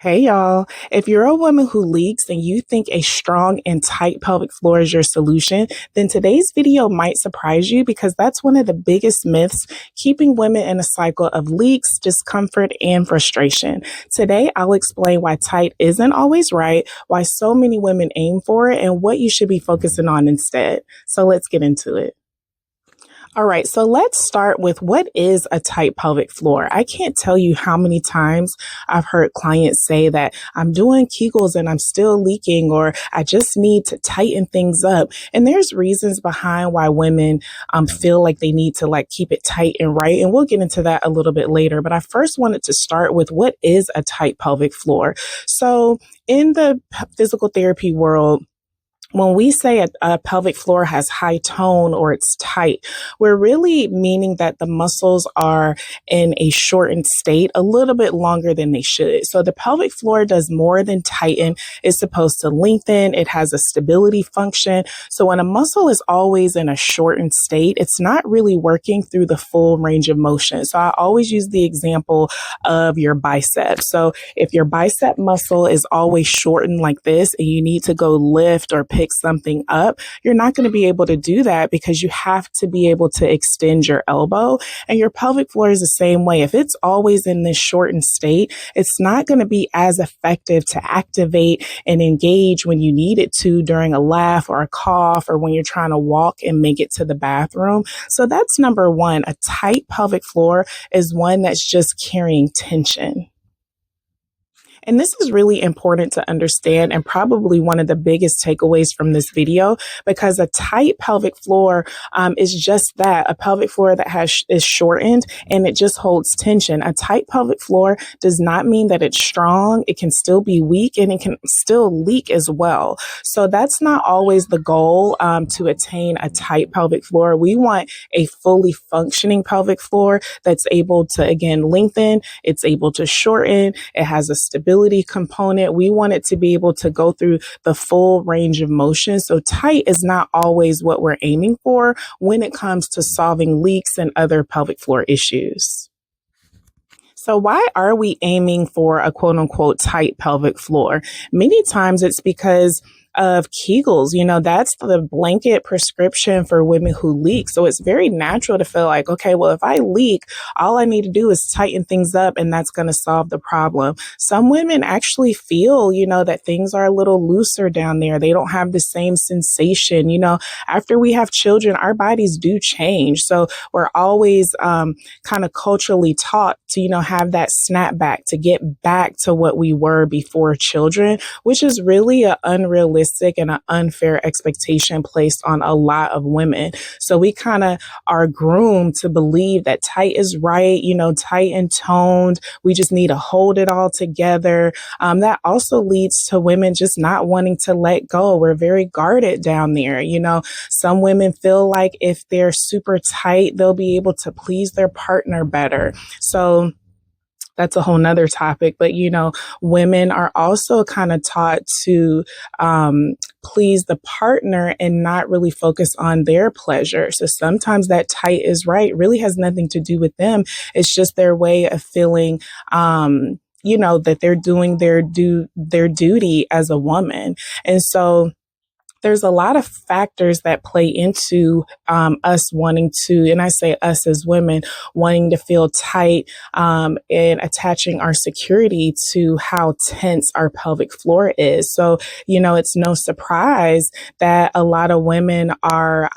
Hey y'all. If you're a woman who leaks and you think a strong and tight pelvic floor is your solution, then today's video might surprise you because that's one of the biggest myths keeping women in a cycle of leaks, discomfort, and frustration. Today, I'll explain why tight isn't always right, why so many women aim for it, and what you should be focusing on instead. So let's get into it. All right, so let's start with what is a tight pelvic floor. I can't tell you how many times I've heard clients say that I'm doing Kegels and I'm still leaking, or I just need to tighten things up. And there's reasons behind why women feel like they need to keep it tight and right. And we'll get into that a little bit later. But I first wanted to start with what is a tight pelvic floor. So in the physical therapy world, when we say a pelvic floor has high tone or it's tight, we're really meaning that the muscles are in a shortened state a little bit longer than they should. So the pelvic floor does more than tighten. It's supposed to lengthen. It has a stability function. So when a muscle is always in a shortened state, it's not really working through the full range of motion. So I always use the example of your bicep. So if your bicep muscle is always shortened like this and you need to go lift or pick something up, you're not going to be able to do that because you have to be able to extend your elbow. And your pelvic floor is the same way. If it's always in this shortened state, it's not going to be as effective to activate and engage when you need it to during a laugh or a cough or when you're trying to walk and make it to the bathroom. So that's number one. A tight pelvic floor is one that's just carrying tension. And this is really important to understand and probably one of the biggest takeaways from this video, because a tight pelvic floor is just that, a pelvic floor that is shortened and it just holds tension. A tight pelvic floor does not mean that it's strong. It can still be weak and it can still leak as well. So that's not always the goal to attain a tight pelvic floor. We want a fully functioning pelvic floor that's able to, again, lengthen, it's able to shorten, it has a stability component. We want it to be able to go through the full range of motion. So tight is not always what we're aiming for when it comes to solving leaks and other pelvic floor issues. So why are we aiming for a quote unquote tight pelvic floor? Many times it's because of Kegels. That's the blanket prescription for women who leak. So it's very natural to feel like, okay, well, if I leak, all I need to do is tighten things up and that's going to solve the problem. Some women actually feel, that things are a little looser down there. They don't have the same sensation. After we have children, our bodies do change. So we're always kind of culturally taught to, have that snapback, to get back to what we were before children, which is really an unrealistic and an unfair expectation placed on a lot of women. So we kind of are groomed to believe that tight is right, tight and toned. We just need to hold it all together. That also leads to women just not wanting to let go. We're very guarded down there. Some women feel like if they're super tight, they'll be able to please their partner better. So that's a whole nother topic, but women are also kind of taught to please the partner and not really focus on their pleasure. So sometimes that tight is right really has nothing to do with them. It's just their way of feeling, that they're doing their duty as a woman. And so there's a lot of factors that play into us wanting to, and I say us as women, wanting to feel tight and attaching our security to how tense our pelvic floor is. So, it's no surprise that a lot of women are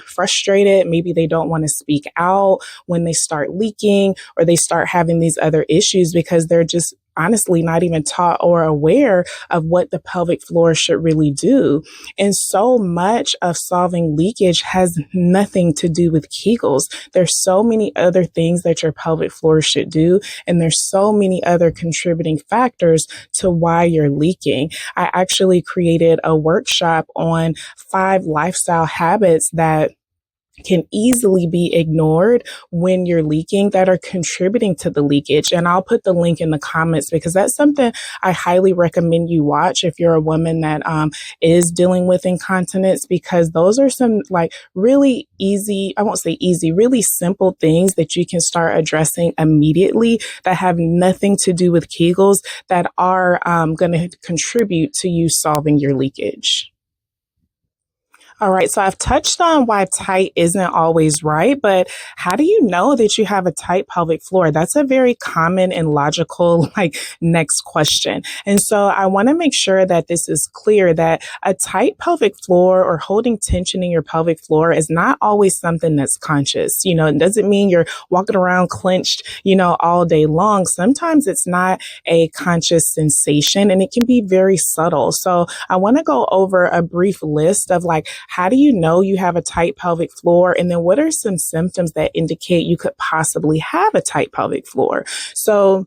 frustrated. Maybe they don't want to speak out when they start leaking or they start having these other issues because they're just honestly not even taught or aware of what the pelvic floor should really do. And so much of solving leakage has nothing to do with Kegels. There's so many other things that your pelvic floor should do. And there's so many other contributing factors to why you're leaking. I actually created a workshop on 5 lifestyle habits that can easily be ignored when you're leaking that are contributing to the leakage. And I'll put the link in the comments because that's something I highly recommend you watch if you're a woman that is dealing with incontinence, because those are some like really easy, I won't say easy, really simple things that you can start addressing immediately that have nothing to do with Kegels that are going to contribute to you solving your leakage. All right, so I've touched on why tight isn't always right, but how do you know that you have a tight pelvic floor? That's a very common and logical, next question. And so I want to make sure that this is clear that a tight pelvic floor or holding tension in your pelvic floor is not always something that's conscious. It doesn't mean you're walking around clenched, all day long. Sometimes it's not a conscious sensation and it can be very subtle. So I want to go over a brief list of how do you know you have a tight pelvic floor? And then what are some symptoms that indicate you could possibly have a tight pelvic floor? So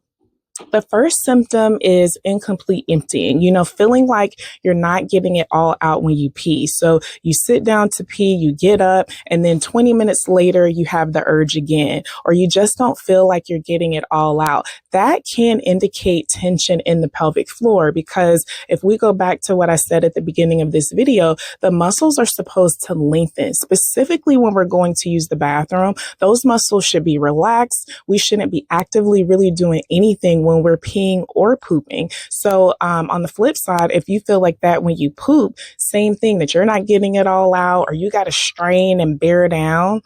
the first symptom is incomplete emptying, feeling like you're not getting it all out when you pee. So you sit down to pee, you get up, and then 20 minutes later, you have the urge again, or you just don't feel like you're getting it all out. That can indicate tension in the pelvic floor, because if we go back to what I said at the beginning of this video, the muscles are supposed to lengthen, specifically when we're going to use the bathroom. Those muscles should be relaxed. We shouldn't be actively really doing anything when we're peeing or pooping. So on the flip side, if you feel like that when you poop, same thing, that you're not getting it all out, or you got to strain and bear down,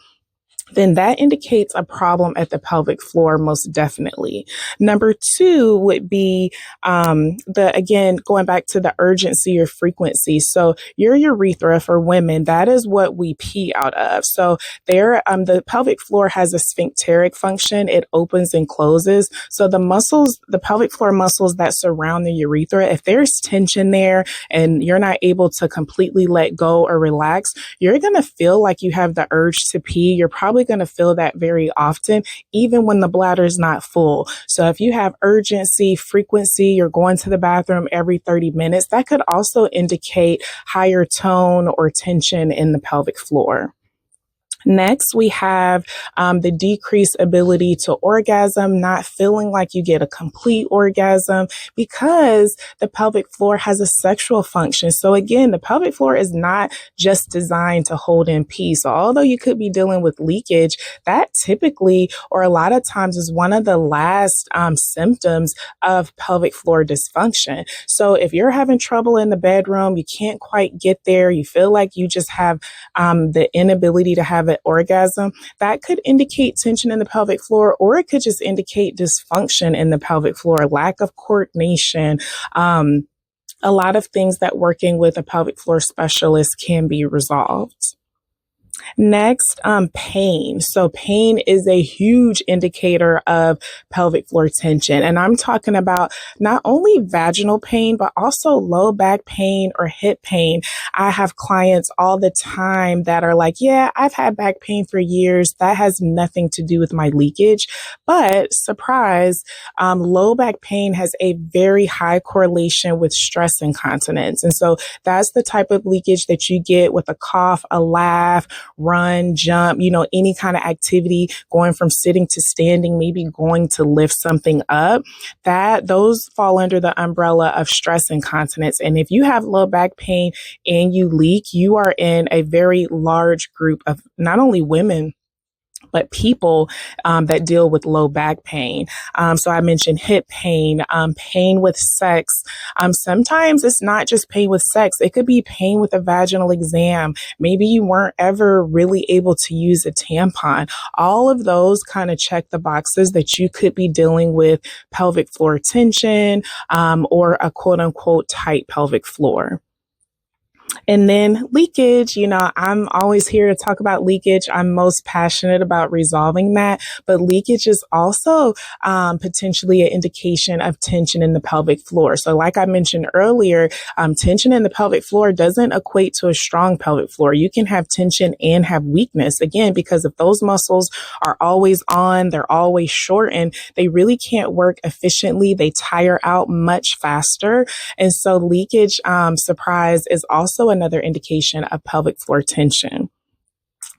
then that indicates a problem at the pelvic floor, most definitely. Number two would be again, going back to the urgency or frequency. So your urethra for women, that is what we pee out of. So the pelvic floor has a sphincteric function. It opens and closes. So the pelvic floor muscles that surround the urethra, if there's tension there and you're not able to completely let go or relax, you're going to feel like you have the urge to pee. You're probably going to feel that very often, even when the bladder is not full. So if you have urgency, frequency, you're going to the bathroom every 30 minutes, that could also indicate higher tone or tension in the pelvic floor. Next, we have the decreased ability to orgasm, not feeling like you get a complete orgasm because the pelvic floor has a sexual function. So again, the pelvic floor is not just designed to hold in pee. So although you could be dealing with leakage, that typically, or a lot of times, is one of the last symptoms of pelvic floor dysfunction. So if you're having trouble in the bedroom, you can't quite get there, you feel like you just have the inability to have an orgasm, that could indicate tension in the pelvic floor, or it could just indicate dysfunction in the pelvic floor, lack of coordination. A lot of things that working with a pelvic floor specialist can be resolved. Next, pain. So pain is a huge indicator of pelvic floor tension. And I'm talking about not only vaginal pain, but also low back pain or hip pain. I have clients all the time that are like, yeah, I've had back pain for years. That has nothing to do with my leakage. But surprise, low back pain has a very high correlation with stress incontinence. And so that's the type of leakage that you get with a cough, a laugh, run, jump, any kind of activity, going from sitting to standing, maybe going to lift something up, that those fall under the umbrella of stress incontinence. And if you have low back pain and you leak, you are in a very large group of not only women, but people that deal with low back pain. So I mentioned hip pain, pain with sex. Sometimes it's not just pain with sex. It could be pain with a vaginal exam. Maybe you weren't ever really able to use a tampon. All of those kind of check the boxes that you could be dealing with pelvic floor tension or a quote unquote tight pelvic floor. And then leakage, I'm always here to talk about leakage. I'm most passionate about resolving that, but leakage is also potentially an indication of tension in the pelvic floor. So like I mentioned earlier, tension in the pelvic floor doesn't equate to a strong pelvic floor. You can have tension and have weakness, again, because if those muscles are always on, they're always shortened, they really can't work efficiently. They tire out much faster. And so leakage, surprise, is also another indication of pelvic floor tension.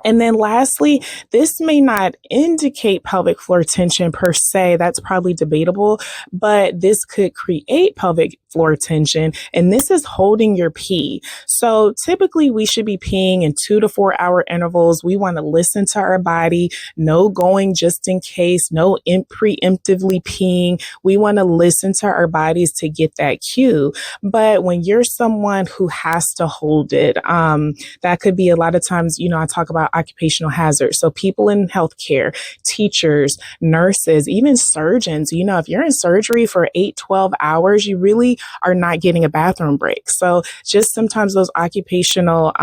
And then lastly, this may not indicate pelvic floor tension per se. That's probably debatable, but this could create pelvic floor tension. And this is holding your pee. So typically we should be peeing in 2 to 4 hour intervals. We want to listen to our body, no going just in case, no preemptively peeing. We want to listen to our bodies to get that cue. But when you're someone who has to hold it, that could be a lot of times, I talk about occupational hazards. So people in healthcare, teachers, nurses, even surgeons, if you're in surgery for 8, 12 hours, you really are not getting a bathroom break. So just sometimes those occupational,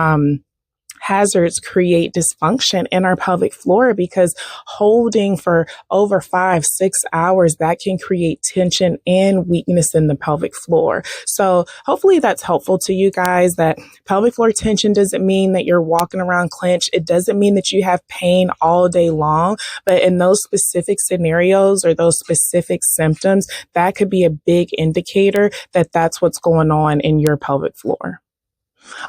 hazards create dysfunction in our pelvic floor because holding for over 5, 6 hours, that can create tension and weakness in the pelvic floor. So hopefully that's helpful to you guys, that pelvic floor tension doesn't mean that you're walking around clenched. It doesn't mean that you have pain all day long, but in those specific scenarios or those specific symptoms, that could be a big indicator that that's what's going on in your pelvic floor.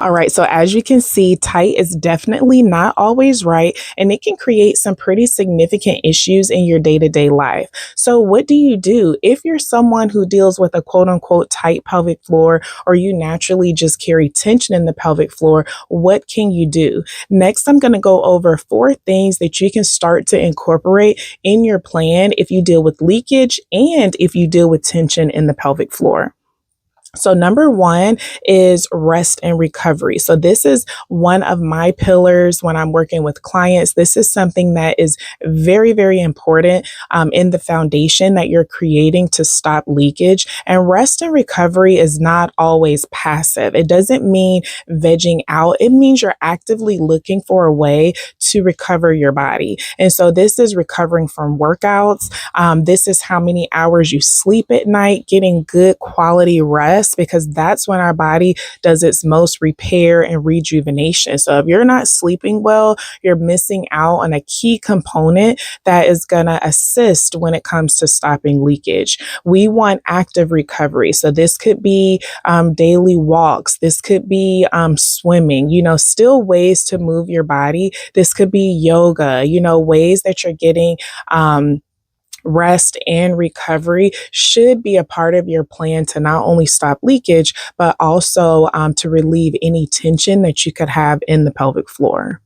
All right. So as you can see, tight is definitely not always right, and it can create some pretty significant issues in your day-to-day life. So what do you do if you're someone who deals with a quote unquote tight pelvic floor, or you naturally just carry tension in the pelvic floor? What can you do? Next, I'm going to go over 4 things that you can start to incorporate in your plan if you deal with leakage and if you deal with tension in the pelvic floor. So number 1 is rest and recovery. So this is one of my pillars when I'm working with clients. This is something that is very, very important in the foundation that you're creating to stop leakage. And rest and recovery is not always passive. It doesn't mean vegging out. It means you're actively looking for a way to recover your body. And so this is recovering from workouts. This is how many hours you sleep at night, getting good quality rest, because that's when our body does its most repair and rejuvenation. So if you're not sleeping well, you're missing out on a key component that is going to assist when it comes to stopping leakage. We want active recovery. So this could be daily walks. This could be swimming, still ways to move your body. This could be yoga, ways that you're getting rest and recovery should be a part of your plan to not only stop leakage, but also to relieve any tension that you could have in the pelvic floor.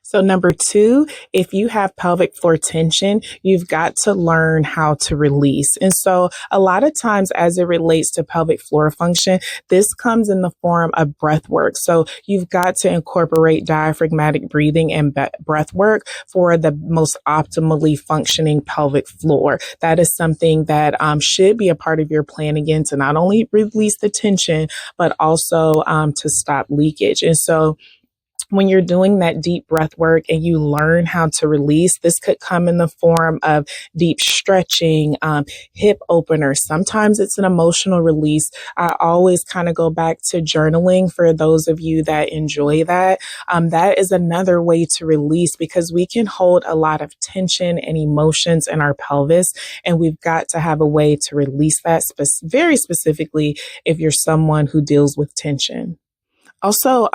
So number 2, if you have pelvic floor tension, you've got to learn how to release. And so a lot of times as it relates to pelvic floor function, this comes in the form of breath work. So you've got to incorporate diaphragmatic breathing and breath work for the most optimally functioning pelvic floor. That is something that should be a part of your plan, again, to not only release the tension, but also to stop leakage. And so when you're doing that deep breath work and you learn how to release, this could come in the form of deep stretching, hip openers. Sometimes it's an emotional release. I always kind of go back to journaling for those of you that enjoy that. That is another way to release, because we can hold a lot of tension and emotions in our pelvis, and we've got to have a way to release that very specifically if you're someone who deals with tension. Also,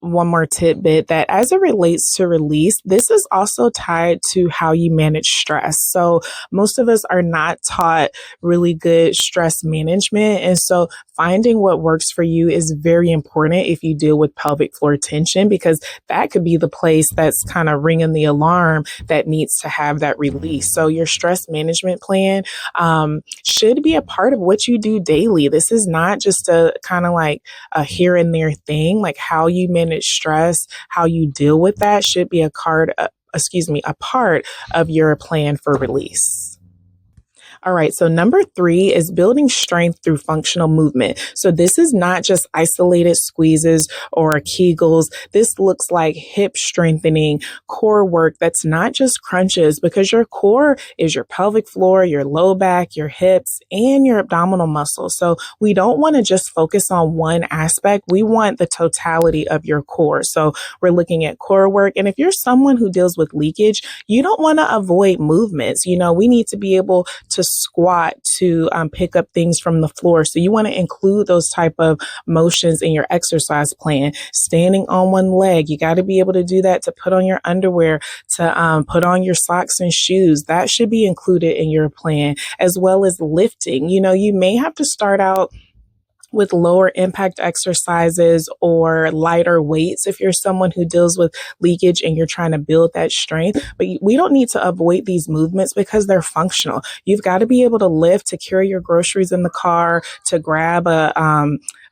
one more tidbit that as it relates to release, this is also tied to how you manage stress. So most of us are not taught really good stress management. And so finding what works for you is very important if you deal with pelvic floor tension, because that could be the place that's kind of ringing the alarm that needs to have that release. So your stress management plan should be a part of what you do daily. This is not just a kind of like a here and there thing. Like how you manage stress, how you deal with that should be a part of your plan for release. All right. So number 3 is building strength through functional movement. So this is not just isolated squeezes or Kegels. This looks like hip strengthening, core work that's not just crunches, because your core is your pelvic floor, your low back, your hips, and your abdominal muscles. So we don't want to just focus on one aspect. We want the totality of your core. So we're looking at core work. And if you're someone who deals with leakage, you don't want to avoid movements. We need to be able to squat to pick up things from the floor. So you want to include those type of motions in your exercise plan. Standing on one leg, you got to be able to do that to put on your underwear, to put on your socks and shoes. That should be included in your plan, as well as lifting. You know, you may have to start out with lower impact exercises or lighter weights if you're someone who deals with leakage and you're trying to build that strength. But we don't need to avoid these movements because they're functional. You've got to be able to lift, to carry your groceries in the car, to grab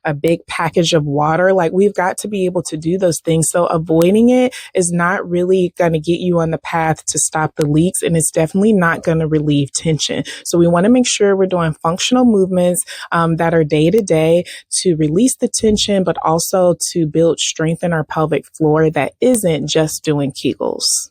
a big package of water. Like, we've got to be able to do those things. So avoiding it is not really going to get you on the path to stop the leaks, and it's definitely not going to relieve tension. So we want to make sure we're doing functional movements that are day to day to release the tension, but also to build strength in our pelvic floor that isn't just doing Kegels.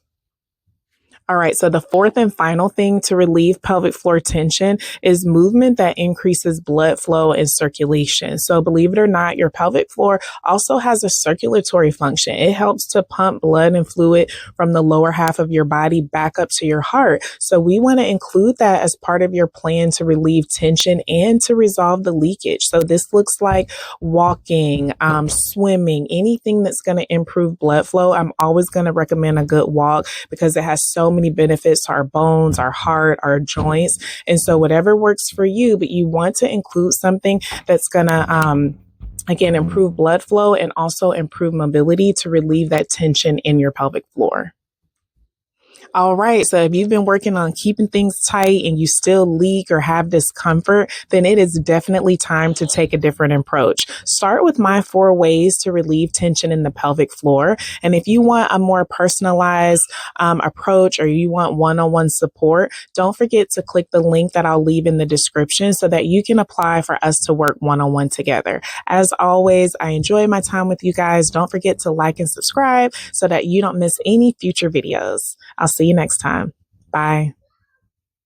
All right, so the fourth and final thing to relieve pelvic floor tension is movement that increases blood flow and circulation. So believe it or not, your pelvic floor also has a circulatory function. It helps to pump blood and fluid from the lower half of your body back up to your heart. So we want to include that as part of your plan to relieve tension and to resolve the leakage. So this looks like walking, swimming, anything that's going to improve blood flow. I'm always going to recommend a good walk because it has so many benefits to our bones, our heart, our joints. And so whatever works for you, but you want to include something that's going to, again, improve blood flow and also improve mobility to relieve that tension in your pelvic floor. All right. So if you've been working on keeping things tight and you still leak or have discomfort, then it is definitely time to take a different approach. Start with my 4 ways to relieve tension in the pelvic floor. And if you want a more personalized approach, or you want one-on-one support, don't forget to click the link that I'll leave in the description so that you can apply for us to work one-on-one together. As always, I enjoy my time with you guys. Don't forget to like and subscribe so that you don't miss any future videos. I'll see you next time. Bye.